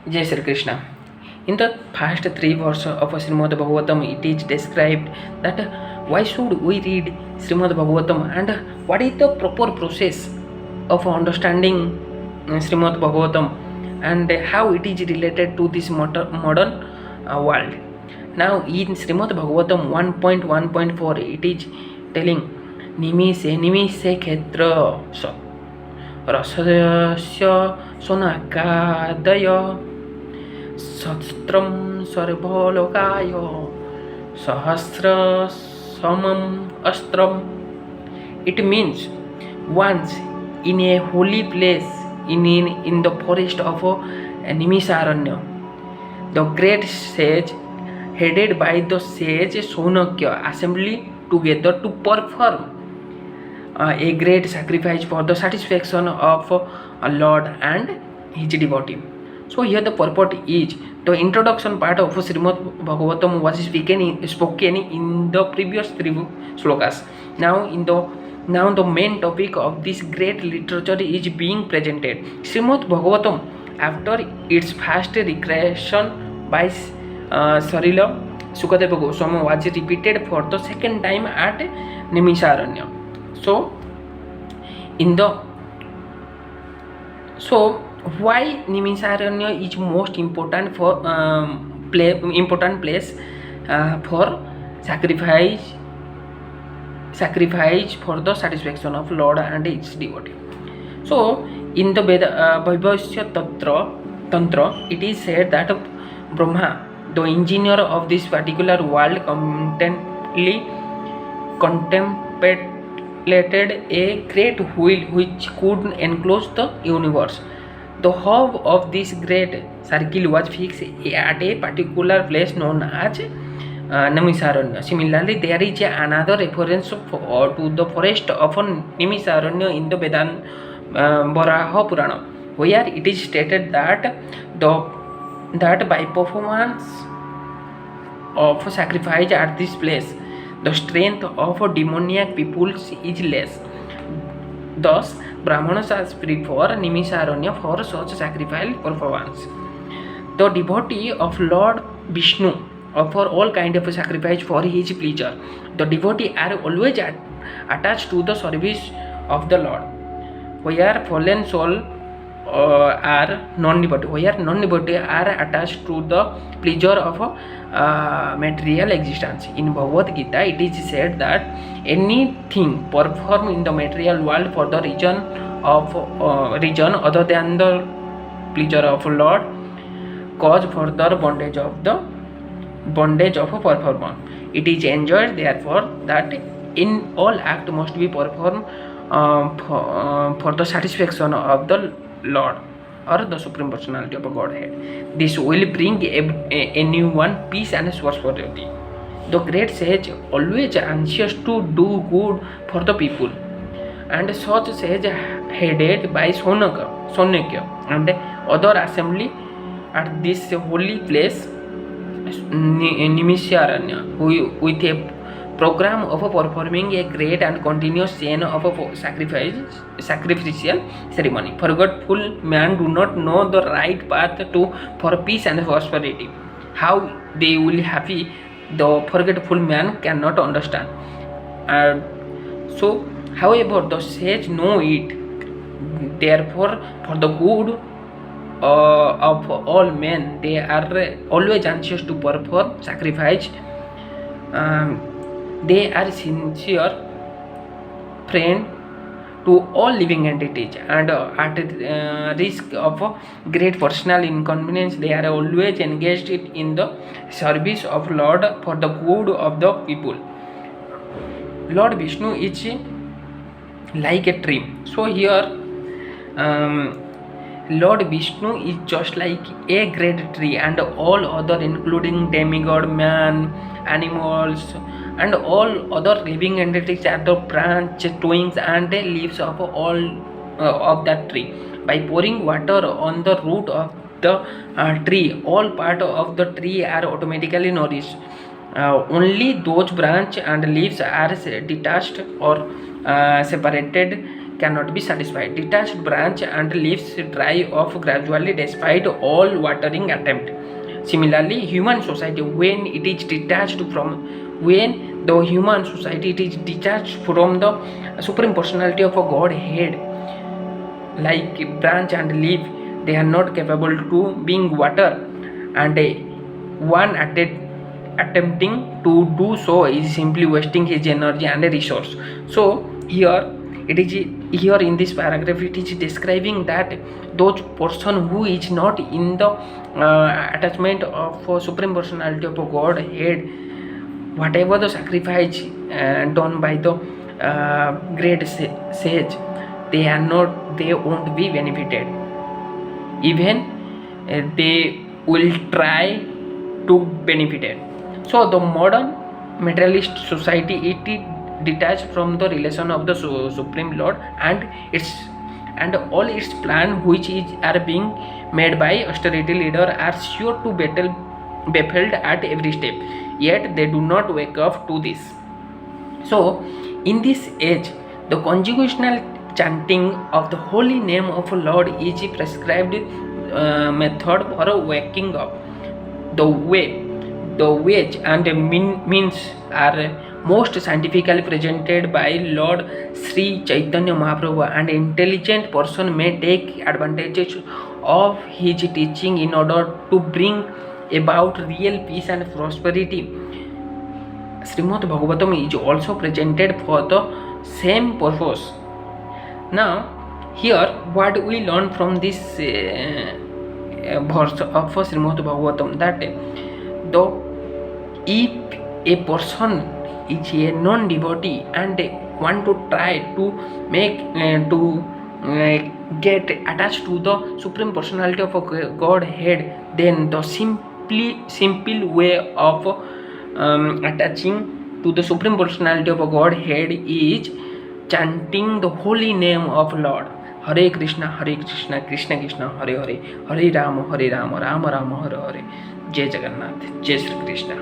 Jai Sri Krishna. In the first three verses of Śrīmad-Bhāgavatam, it is described that why should we read Śrīmad-Bhāgavatam and what is the proper process of understanding Śrīmad-Bhāgavatam and how it is related to this modern world. Now, in Śrīmad-Bhāgavatam 1.1.4, it is telling Naimiṣāraṇya kshetra रसस्य Śaunaka सत्रम सर्वलोकाय सहस्रसमम अस्त्रम. It means once in a holy place in the forest of Naimiṣāraṇya, the great sage headed by the sage Śaunaka assembled together to perform a great sacrifice for the satisfaction of Lord and his devotee. So here the purport is the introduction part of Śrīmad-Bhāgavatam was spoken in the previous three slokas. Now the main topic of this great literature is being presented. Śrīmad-Bhāgavatam, after its first recreation by Śrīla Śukadeva Gosvāmī, was repeated for the second time at Naimiṣāraṇya. Why Naimiṣāraṇya is most important for important place for sacrifice for the satisfaction of Lord and its devotee. So in the Vāyavīya Tantra, it is said that Brahmā, the engineer of this particular world, contemplated a great wheel which could enclose the universe. The hub of this great circle was fixed at a particular place known as Naimiṣāraṇya. Similarly, there is another reference to the forest of Naimiṣāraṇya in the Varāha Purāṇa, where it is stated that by performance of sacrifice at this place, the strength of demoniac peoples is less. Thus, brāhmaṇas prefer Naimiṣāraṇya for such sacrificial performance. The devotee of Lord Vishnu offer all kind of sacrifice for his pleasure. The devotee are always attached to the service of the Lord. Where fallen souls are non-devotee, where non-devotee are attached to the pleasure of material existence. In Bhagavad Gita, it is said that anything performed in the material world for the reason other than the pleasure of Lord cause further bondage of a performer. It is enjoined therefore that in all act must be performed for the satisfaction of the Lord or the Supreme Personality of Godhead. This will bring anyone peace and prosperity. The great sage always anxious to do good for the people, and such sage headed by Śaunaka and other assembly at this holy place Naimiṣāraṇya with a program of performing a great and continuous chain of sacrificial ceremony. Forgetful men do not know the right path for peace and prosperity. How they will be happy, the forgetful man cannot understand. However, the sage know it. Therefore, for the good of all men, they are always anxious to perform sacrifice. They are sincere friend to all living entities, and at risk of great personal inconvenience, they are always engaged in the service of Lord for the good of the people. Lord Vishnu is like a tree. So here Lord Vishnu is just like a great tree, and all other including demigod, man, animals and all other living entities are the branch, twigs and leaves of all of that tree. By pouring water on the root of the tree, all part of the tree are automatically nourished. Only those branch and leaves are detached or separated cannot be satisfied. Detached branch and leaves dry off gradually despite all watering attempt. Similarly, human society, when it is detached from, when the human society it is detached from the supreme personality of a Godhead, like branch and leaf, they are not capable to being water, and one attempting to do so is simply wasting his energy and resource. So here it is, here in this paragraph it is describing that those person who is not in the attachment of supreme personality of a Godhead, whatever the sacrifice done by the great sage, they are not, they won't be benefited. Even they will try to benefit it. So the modern materialist society, it is detached from the relation of the Supreme Lord, and all its plan which are being made by austerity leader are sure to baffled at every step, yet they do not wake up to this. So in this age, the conjugational chanting of the holy name of Lord is a prescribed method for waking up. The ways and means are most scientifically presented by Lord Sri Chaitanya Mahaprabhu, and intelligent person may take advantage of his teaching in order to bring about real peace and prosperity. Śrīmad-Bhāgavatam is also presented for the same purpose. Now here what we learn from this verse of Śrīmad-Bhāgavatam, that if a person is a non-devotee and want to try to make get attached to the supreme personality of a Godhead, then the simple way of attaching to the supreme personality of a Godhead is chanting the holy name of Lord. Hare Krishna, Krishna Krishna, Hare Hare, Hare Rama, Rama Rama, Hare Hare. Jai Jagannath, Jai Shri Krishna.